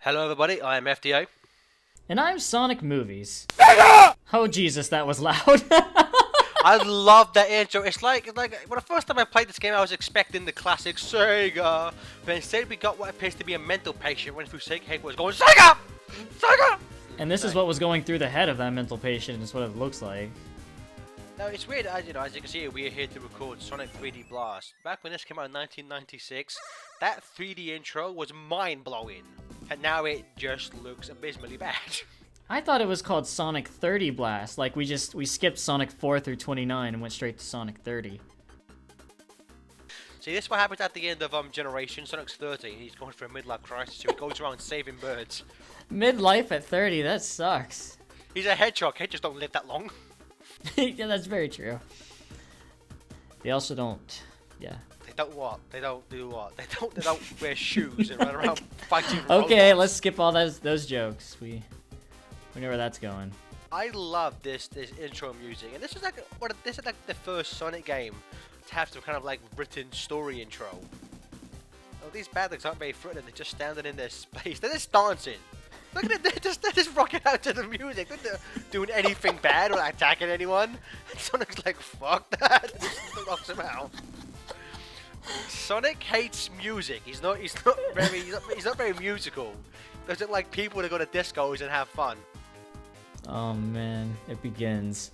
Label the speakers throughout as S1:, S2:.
S1: Hello everybody, I am FDO.
S2: And I'm Sonic Movies. Oh Jesus, that was loud.
S1: I love that intro. It's like when the first time I played this game I was expecting the classic Sega, but instead we got what appears to be a mental patient running through Sega headquarters going Sega! Sega!
S2: And this is what was going through the head of that mental patient, is what it looks like.
S1: No, it's weird, as you can see, we are here to record Sonic 3D Blast. Back when this came out in 1996, that 3D intro was mind-blowing. And now it just looks abysmally bad.
S2: I thought it was called Sonic 30 Blast, like we skipped Sonic 4 through 29 and went straight to Sonic 30.
S1: See, this is what happens at the end of Generation. Sonic's 30, and he's going through a midlife crisis, so he goes around saving birds.
S2: Midlife at 30, that sucks.
S1: He's a hedgehog, hedgehogs don't live that long.
S2: Yeah, that's very true. They also don't, yeah.
S1: They don't what? They don't do what? They don't wear shoes and run around fighting
S2: Okay,
S1: robots.
S2: let's skip all those jokes. We know where that's going.
S1: I love this intro music, and this is like the first Sonic game to have some kind of like written story intro. Oh, these bad things aren't very threatening. They're just standing in their space. They're just dancing. Look at it. They're just rocking out to the music. They're not doing anything bad or attacking anyone. And Sonic's like, fuck that. And just rocks him out. Sonic hates music. He's not very musical. Doesn't like people to go to discos and have fun.
S2: Oh man, it begins.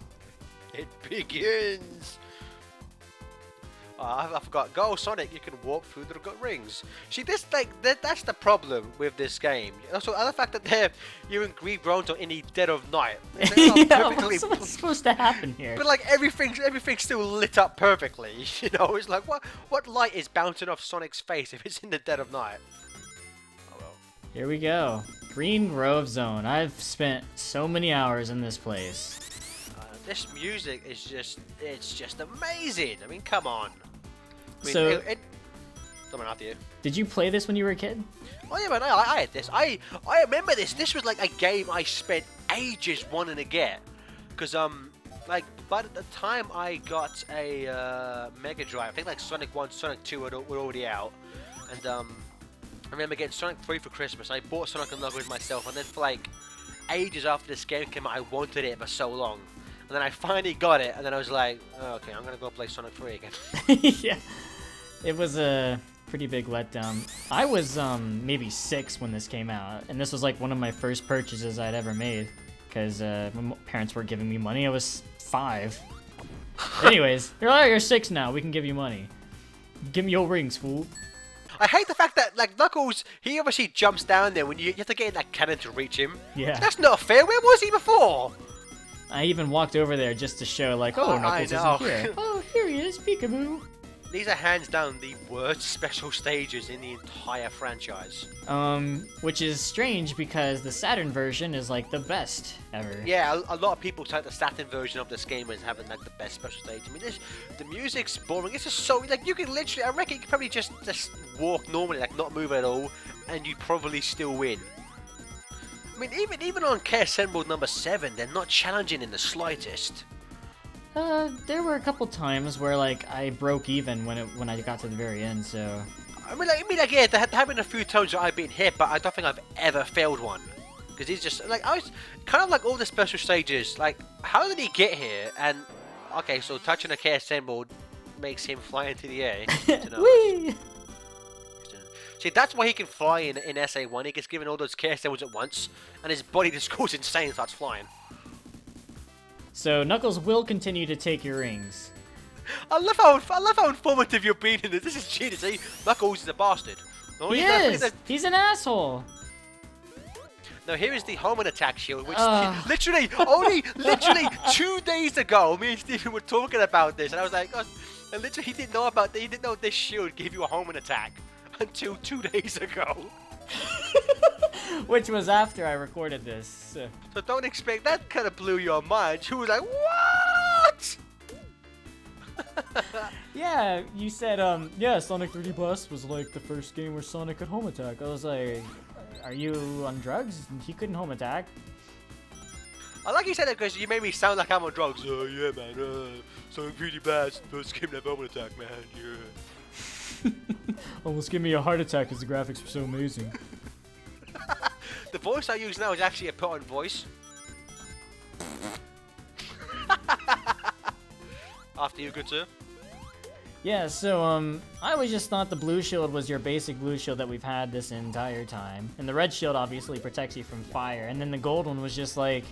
S1: It begins. I forgot. Go Sonic! You can walk through the rings. See, that's the problem with this game. Also, the fact that you're in Green Bronto in the dead of night.
S2: Yeah, what's supposed to happen here?
S1: But like everything's still lit up perfectly. You know, it's like what light is bouncing off Sonic's face if it's in the dead of night? Oh well.
S2: Here we go. Green Grove Zone. I've spent so many hours in this place.
S1: This music is just amazing. I mean, come on. I mean,
S2: So,
S1: coming after you.
S2: did you play this when you were a kid?
S1: Oh yeah, man, I had this. I remember this. This was like a game I spent ages wanting to get, because but at the time I got a Mega Drive. I think like Sonic 1, Sonic 2 were already out, and I remember getting Sonic 3 for Christmas. I bought Sonic and Knuckles myself, and then for like ages after this game came out, I wanted it for so long. And then I finally got it, and then I was like, oh, okay, I'm gonna go play Sonic 3 again.
S2: Yeah. It was a pretty big letdown. I was maybe 6 when this came out, and this was like one of my first purchases I'd ever made, because my parents were giving me money. I was 5. Anyways, they're like, oh, you're 6 now, we can give you money. Give me your rings, fool.
S1: I hate the fact that, like, Knuckles, he obviously jumps down there when you have to get in that cannon to reach him.
S2: Yeah.
S1: That's not fair. Where was he before?
S2: I even walked over there just to show, like, oh, Knuckles isn't here. Oh, here he is, peekaboo.
S1: These are hands down the worst special stages in the entire franchise.
S2: Which is strange because the Saturn version is like the best ever.
S1: Yeah, a lot of people cite the Saturn version of this game as having like the best special stage. I mean, the music's boring. It's just so like you can literally, I reckon you could probably just walk normally, like not move at all, and you'd probably still win. I mean, even on K-Assembled number 7, they're not challenging in the slightest.
S2: There were a couple times where like I broke even when I got to the very end, so.
S1: I mean, yeah, there have been a few times where I've been hit, but I don't think I've ever failed one. Because he's just like I was kind of like all the special stages. Like, how did he get here? And okay, so touching a K-Assembled makes him fly into the air.
S2: Whee!
S1: See, that's why he can fly in SA1. He gets given all those K-Assembles at once, and his body just goes insane and starts flying.
S2: So Knuckles will continue to take your rings.
S1: I love how informative you're being in this. This is cheating. See, Knuckles is a bastard. No,
S2: He is! He's an asshole!
S1: Now here is the Homan attack shield, which literally 2 days ago, me and Stephen were talking about this, and I was like, oh, and literally he didn't know this shield gave you a Homan attack until 2 days ago.
S2: Which was after I recorded this.
S1: So don't expect that kind of blew your mind. You was like, what?
S2: Yeah, you said, yeah, Sonic 3D Blast was like the first game where Sonic could home attack. I was like, are you on drugs? He couldn't home attack.
S1: I like you said that because you made me sound like I'm on drugs. Oh yeah, man. Sonic 3D Blast, first game to have home attack, man. Yeah.
S2: Almost gave me a heart attack because the graphics were so amazing.
S1: The voice I use now is actually a put-on voice. After you, good sir.
S2: Yeah, so, I always just thought the blue shield was your basic blue shield that we've had this entire time. And the red shield obviously protects you from fire. And then the gold one was just like,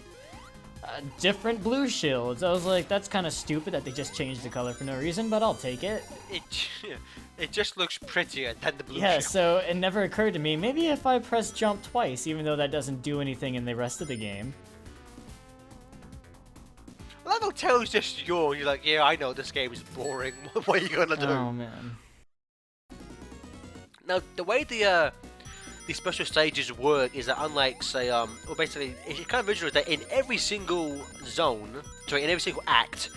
S2: different blue shields. I was like, that's kind of stupid that they just changed the color for no reason, but I'll take it.
S1: It just looks prettier than the blue
S2: Yeah,
S1: shield.
S2: so it never occurred to me, maybe if I press jump twice, even though that doesn't do anything in the rest of the game.
S1: I love how Tails just yawn. You're like, yeah, I know this game is boring. What are you gonna do?
S2: Oh, man.
S1: Now, the way the special stages work is that unlike, say, well, basically, it's kind of visual that in every single zone, sorry, in every single act,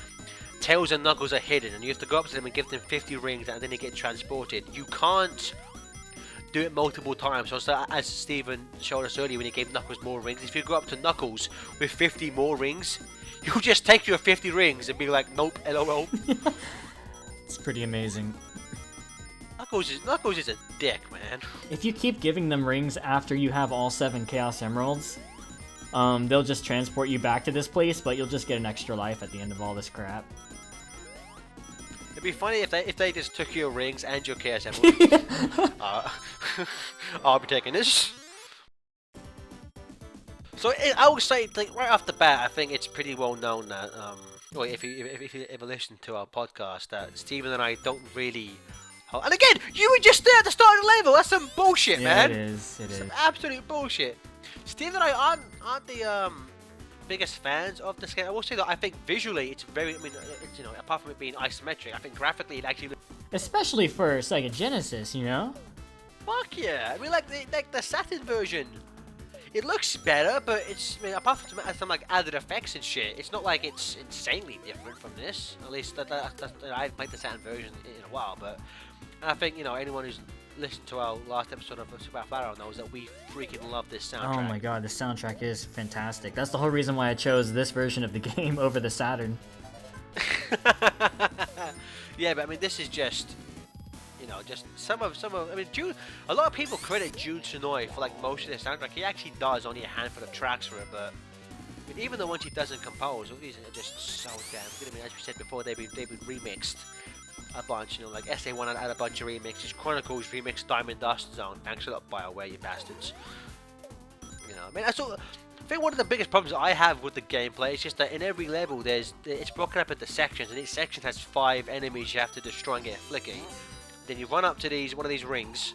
S1: Tails and Knuckles are hidden, and you have to go up to them and give them 50 rings, and then they get transported. You can't do it multiple times. So, as Steven showed us earlier when he gave Knuckles more rings, if you go up to Knuckles with 50 more rings, he'll just take your 50 rings and be like, nope, LOL.
S2: It's pretty amazing.
S1: Knuckles is a dick, man.
S2: If you keep giving them rings after you have all 7 Chaos Emeralds, they'll just transport you back to this place, but you'll just get an extra life at the end of all this crap.
S1: It'd be funny if they just took your rings and your Chaos Emeralds. I'll be taking this. So I would say, like, right off the bat, I think it's pretty well known that, well, if you ever listen to our podcast, that Steven and I don't really. And again, you were just there at the start of the level. That's some bullshit, man.
S2: It is. It is.
S1: Some absolute bullshit. Steve and I aren't the biggest fans of this game. I will say that I think visually it's very. I mean, it's, you know, apart from it being isometric, I think graphically it actually.
S2: Especially for Sega Genesis, you know.
S1: Fuck yeah! I mean, like the Saturn version. It looks better, but it's, I mean, apart from some like added effects and shit, it's not like it's insanely different from this. At least that I haven't played the Saturn version in a while, but I think, you know, anyone who's listened to our last episode of Super Flat knows that we freaking love this soundtrack.
S2: Oh my god, the soundtrack is fantastic. That's the whole reason why I chose this version of the game over the Saturn.
S1: Yeah, but I mean, this is just, you know, just some of. I mean, a lot of people credit Jun Tsunoy for like most of the soundtrack. He actually does only a handful of tracks for it, but I mean, even the ones he doesn't compose, all these are just so damn good. I mean, as we said before, they've been remixed a bunch. You know, like SA1 had a bunch of remixes. Chronicles remixed Diamond Dust Zone. Thanks a lot, BioWare, you bastards. You know, I mean, that's all. I think one of the biggest problems I have with the gameplay is just that in every level it's broken up into sections, and each section has 5 enemies you have to destroy and get a Flicky. Then you run up to one of these rings,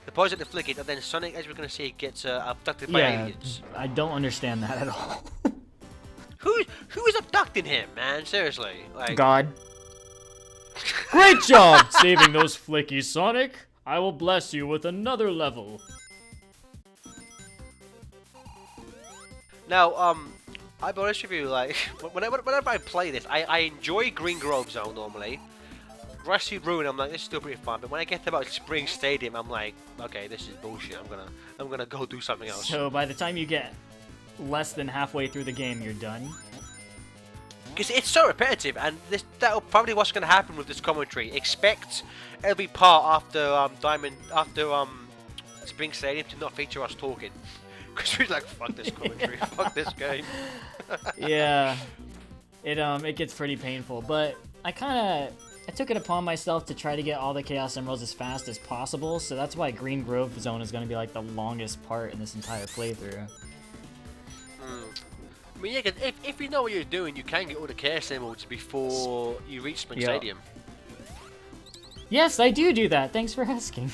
S1: deposit the Flicky, and then Sonic, as we're going to see, gets abducted by aliens.
S2: I don't understand that at all.
S1: Who is abducting him, man? Seriously, like
S2: God. Great job saving those Flickies, Sonic. I will bless you with another level.
S1: Now, I'll be honest with you, like, whenever I play this, I enjoy Green Grove Zone normally. Rusty Ruin, I'm like, this is still pretty fun, but when I get to about Spring Stadium, I'm like, okay, this is bullshit. I'm gonna go do something else.
S2: So by the time you get less than halfway through the game, you're done.
S1: Because it's so repetitive, and that'll probably what's gonna happen with this commentary. Expect every part after Spring Stadium to not feature us talking. Because we're like, fuck this commentary, fuck this game.
S2: Yeah, it gets pretty painful, but I took it upon myself to try to get all the Chaos Emeralds as fast as possible, so that's why Green Grove Zone is going to be like the longest part in this entire playthrough.
S1: I mean, yeah, 'cause if you know what you're doing, you can get all the Chaos Emeralds before you reach Spring Stadium.
S2: Yes, I do that. Thanks for asking.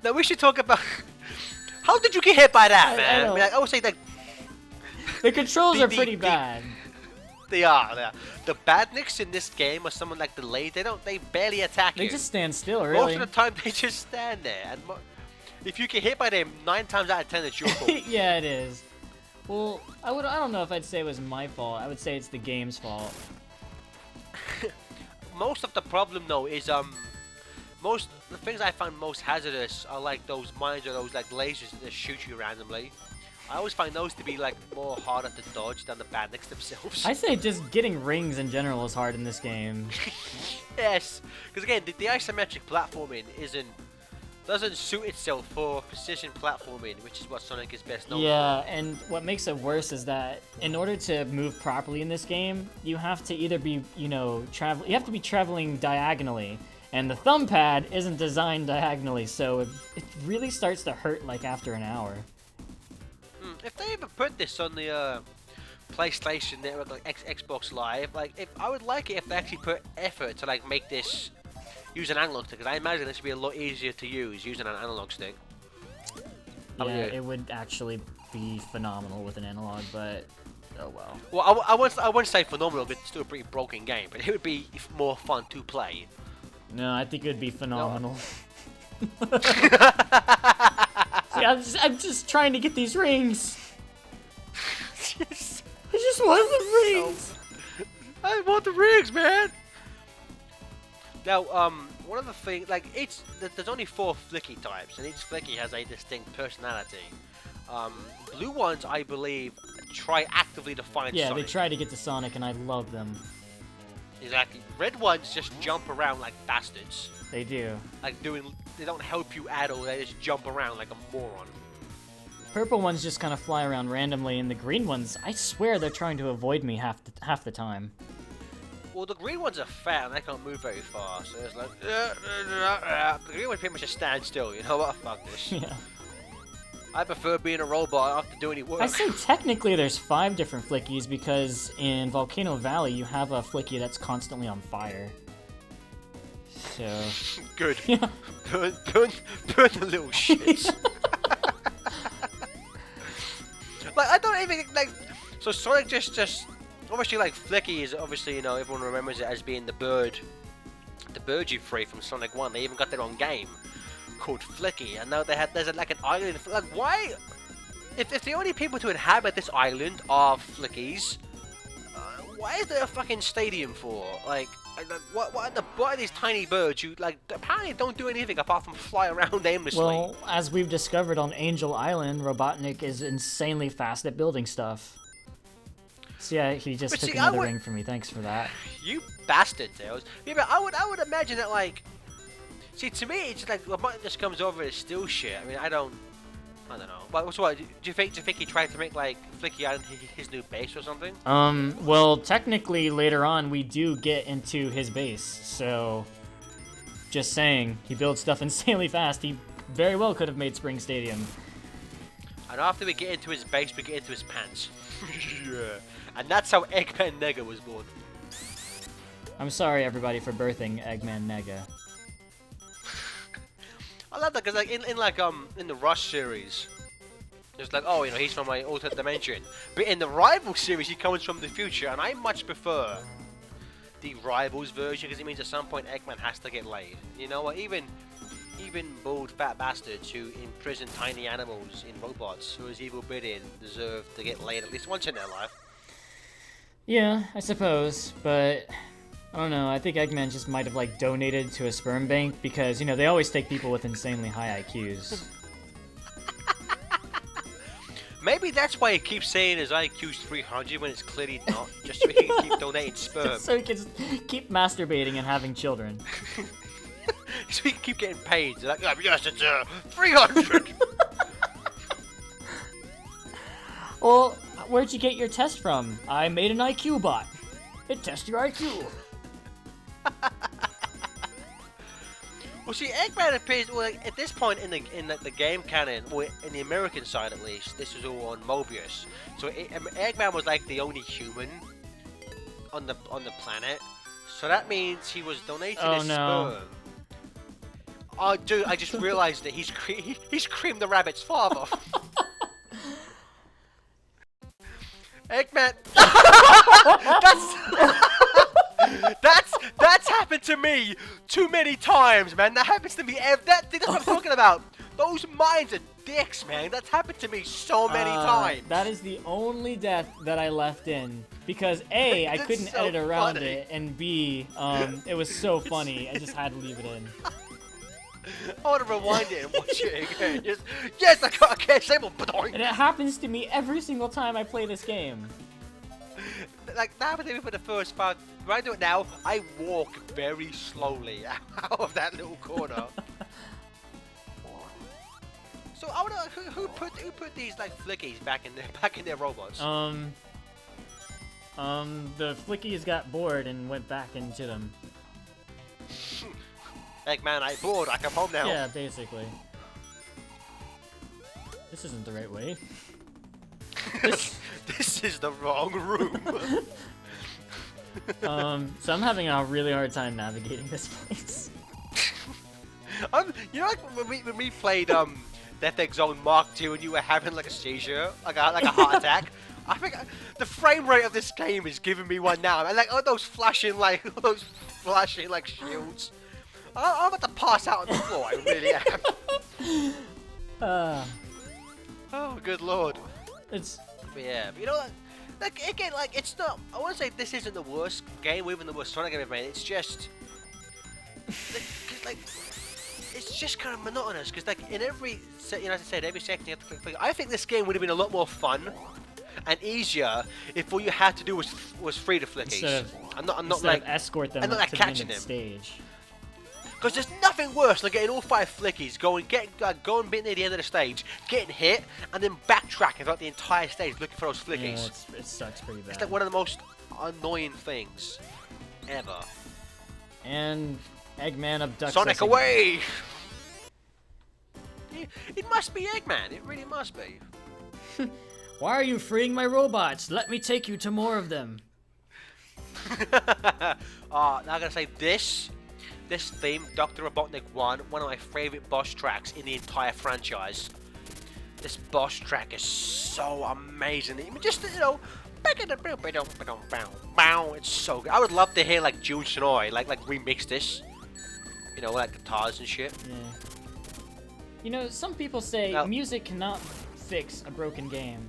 S1: Now we should talk about how did you get hit by that, man? I mean, I would say that
S2: the controls are pretty bad.
S1: They are. The badniks in this game are someone like delayed. They barely attack you.
S2: They just stand still, really.
S1: Most of the time, they just stand there. And if you get hit by them, 9 times out of 10, it's your fault.
S2: Yeah, it is. Well, I don't know if I'd say it was my fault. I would say it's the game's fault.
S1: Most of the problem, though, is the things I find most hazardous are like those mines or those like lasers that just shoot you randomly. I always find those to be like more harder to dodge than the badniks themselves.
S2: I say just getting rings in general is hard in this game.
S1: Yes, because again, the isometric platforming isn't doesn't suit itself for precision platforming, which is what Sonic is best known
S2: Yeah, and what makes it worse is that in order to move properly in this game, you have to either be, you have to be traveling diagonally, and the thumb pad isn't designed diagonally, so it really starts to hurt like after an hour.
S1: If they ever put this on the PlayStation Network, like Xbox Live, like I would like it if they actually put effort to like make this use an analog stick, because I imagine this would be a lot easier to use using an analog stick.
S2: Yeah, it would actually be phenomenal with an analog, but oh well.
S1: Well, I wouldn't say phenomenal, but it's still a pretty broken game, but it would be more fun to play.
S2: No, I think it would be phenomenal. No. See, I'm just trying to get these rings. I just want the rings.
S1: I want the rings, man. Now, one of the things, like, there's only 4 Flicky types, and each Flicky has a distinct personality. Blue ones, I believe, try actively to find Sonic.
S2: Yeah, they try to get to Sonic, and I love them.
S1: Exactly. Red ones just jump around like bastards.
S2: They do.
S1: Like they don't help you at all. They just jump around like a moron.
S2: Purple ones just kind of fly around randomly, and the green ones, I swear they're trying to avoid me half the time.
S1: Well, the green ones are fat and they can't move very far, so it's like the green ones pretty much just stand still. You know what? Fuck this.
S2: Yeah.
S1: I prefer being a robot. I don't have to do any work.
S2: I say technically there's 5 different Flickies because in Volcano Valley you have a Flicky that's constantly on fire. So...
S1: Good.
S2: Yeah.
S1: Burn the little shits. Like, I don't even, like... So Sonic just... Obviously, like, Flicky is obviously, you know, everyone remembers it as being the bird you free from Sonic 1. They even got their own game called Flicky, and now there's like an island. Like, why? If the only people to inhabit this island are Flickies, why is there a fucking stadium for? Like what are these tiny birds who like apparently don't do anything apart from fly around aimlessly?
S2: Well, as we've discovered on Angel Island, Robotnik is insanely fast at building stuff. So yeah, he just took another ring from me. Thanks for that. You
S1: bastard, Tails. Yeah, but I would imagine that, like, see, to me, it's just like Robotnik just comes over and steals shit. I mean, I don't know. But so what? Do you think he tried to make like Flicky Island his new base or something?
S2: Well, technically later on we do get into his base. So, just saying, he builds stuff insanely fast. He very well could have made Spring Stadium.
S1: And after we get into his base, we get into his pants. Yeah. And that's how Eggman Nega was born.
S2: I'm sorry, everybody, for birthing Eggman Nega.
S1: I love that because, like, in the Rush series, it's like, oh, you know, he's from my alternate dimension. But in the Rival series, he comes from the future, and I much prefer the Rivals version because it means at some point Eggman has to get laid. You know what? Even bald fat bastards who imprison tiny animals in robots who is evil bidding deserve to get laid at least once in their life.
S2: Yeah, I suppose, but I don't know. I think Eggman just might have like donated to a sperm bank because, you know, they always take people with insanely high IQs.
S1: Maybe that's why he keeps saying his IQ's 300 when it's clearly not, just so he can keep donating sperm.
S2: So he can keep masturbating and having children.
S1: So he can keep getting paid. They're like, oh, yes, it's 300.
S2: Well, where'd you get your test from? I made an IQ bot. It tests your IQ.
S1: Well, see, Eggman appears. Well, like, at this point in the game canon, or in the American side at least, this was all on Mobius. So Eggman was like the only human on the planet. So that means he was donating his sperm. Oh, dude! I just realized that he's Cream the Rabbit's father. Eggman. That's happened to me too many times, man. That happens to me. That's what I'm talking about. Those minds are dicks, man. That's happened to me so many times.
S2: That is the only death that I left in because A, I couldn't edit around it, and B, it was so funny. I just had to leave it in.
S1: I want to rewind it and watch it again. Yes, I got a cash table.
S2: And it happens to me every single time I play this game.
S1: Like, that happened to me for the first part. When I do it now, I walk very slowly out of that little corner. So I wanna who put these like flickies back in their robots?
S2: The Flickies got bored and went back into them.
S1: Eggman, I bored. I come home now.
S2: Yeah, basically. This isn't the right way.
S1: This is the wrong room.
S2: So I'm having a really hard time navigating this place.
S1: You know, like when we played Death Egg Zone Mark II, and you were having like a seizure, like a heart attack. I think the frame rate of this game is giving me one now. And like all those flashing like shields. I'm about to pass out on the floor. I really am. Oh, good lord.
S2: It's.
S1: But yeah, but you know, like again, like it's not. I want to say this isn't the worst game, or even the worst Sonic game I've made. It's just like it's just kind of monotonous. Because like in every, you know, as I said, every second you have to click. I think this game would have been a lot more fun and easier if all you had to do was free the flickies. I'm not like
S2: escort them
S1: I'm not
S2: up
S1: like
S2: to the
S1: catching
S2: end of
S1: them.
S2: the stage.
S1: Because there's nothing worse than getting all 5 flickies, going being near the end of the stage, getting hit, and then backtracking throughout the entire stage looking for those flickies.
S2: Yeah, it sucks pretty bad.
S1: It's like one of the most annoying things ever.
S2: And Eggman abducts
S1: Sonic
S2: us
S1: away! It must be Eggman. It really must be.
S2: Why are you freeing my robots? Let me take you to more of them.
S1: Now I gotta say this theme, Dr. Robotnik 1, one of my favorite boss tracks in the entire franchise. This boss track is so amazing. I mean, just, you know, it's so good. I would love to hear like Jun Sonoy like remix this. You know, like guitars and shit.
S2: Yeah. You know, some people say
S1: Now,
S2: music cannot fix a broken game.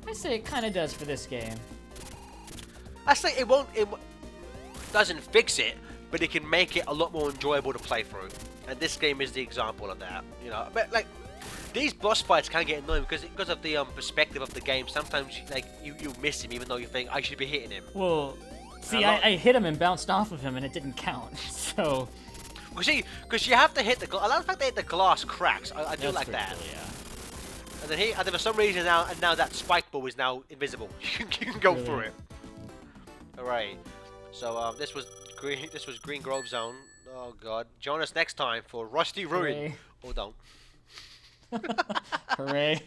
S2: I say it kind of does for this game.
S1: I say it doesn't fix it, but it can make it a lot more enjoyable to play through. And this game is the example of that. You know, but like these boss fights can get annoying because of the perspective of the game. Sometimes you miss him even though you think I should be hitting him.
S2: Well, see, I hit him and bounced off of him and it didn't count. So.
S1: Well, see, because you have to hit the glass. I love the fact that the glass cracks. I do like that.
S2: Cool, yeah.
S1: And then for some reason now that spike ball is now invisible. You can go through it. All right. So this was Green Grove Zone. Oh God. Join us next time for Rusty Ruin.
S2: Hooray.
S1: Oh, don't.
S2: Hooray.